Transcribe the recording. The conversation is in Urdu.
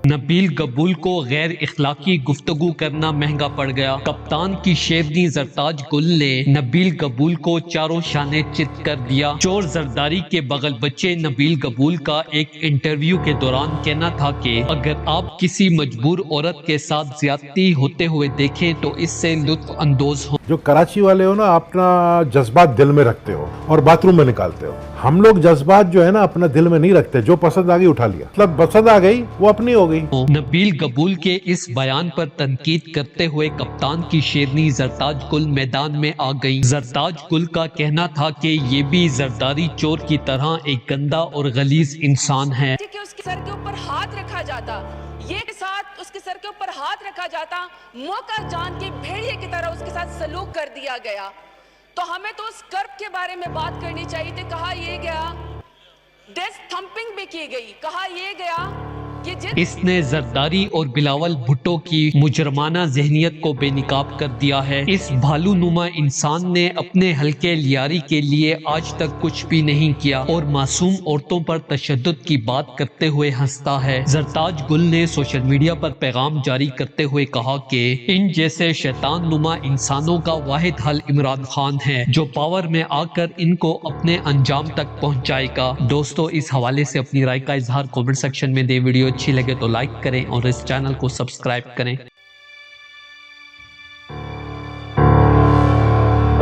نبیل قبول کو غیر اخلاقی گفتگو کرنا مہنگا پڑ گیا۔ کپتان کی شیرنی زرتاج گل نے نبیل قبول کو چاروں شانے چت کر دیا۔ چور زرداری کے بغل بچے نبیل قبول کا ایک انٹرویو کے دوران کہنا تھا کہ اگر آپ کسی مجبور عورت کے ساتھ زیادتی ہوتے ہوئے دیکھیں تو اس سے لطف اندوز ہوں۔ جو کراچی والے ہو نا، اپنا جذبات دل میں رکھتے ہو اور باتھ روم میں نکالتے ہو۔ ہم لوگ جذبات جو ہے نا اپنا دل میں نہیں رکھتے، جو پسند آ گئی اٹھا لیا، مطلب پسند آ گئی وہ اپنی ہو گئی۔ نبیل قبول کے اس بیان پر تنقید کرتے ہوئے کپتان کی شیرنی زرتاج گل میدان میں آ گئی۔ زرتاج گل کا کہنا تھا کہ یہ بھی زرداری چور کی طرح ایک گندا اور غلیظ انسان ہے۔ کہ اس کے سر کے اوپر ہاتھ رکھا جاتا، یہ ساتھ اس کے سر کے اوپر ہاتھ رکھا جاتا، موقع جان کے بھیڑیے کی طرح اس کے ساتھ سلوک کر دیا گیا، تو ہمیں تو اس کرب کے بارے میں بات کرنی چاہیے تھی۔ کہا یہ گیا، ڈیسک تھمپنگ بھی کی گئی، کہا یہ گیا کہ اس نے زرداری اور بلاول بھٹو کی مجرمانہ ذہنیت کو بے نقاب کر دیا ہے۔ اس بھالو نما انسان نے اپنے حلقے لیاری کے لیے آج تک کچھ بھی نہیں کیا اور معصوم عورتوں پر تشدد کی بات کرتے ہوئے ہنستا ہے۔ زرتاج گل نے سوشل میڈیا پر پیغام جاری کرتے ہوئے کہا کہ ان جیسے شیطان نما انسانوں کا واحد حل عمران خان ہے، جو پاور میں آ کر ان کو اپنے انجام تک پہنچائے گا۔ دوستو، اس حوالے سے اپنی رائے کا اظہار کمنٹ سیکشن میں دیں۔ ویڈیو اچھی لگے تو لائک کریں اور اس چینل کو سبسکرائب کریں۔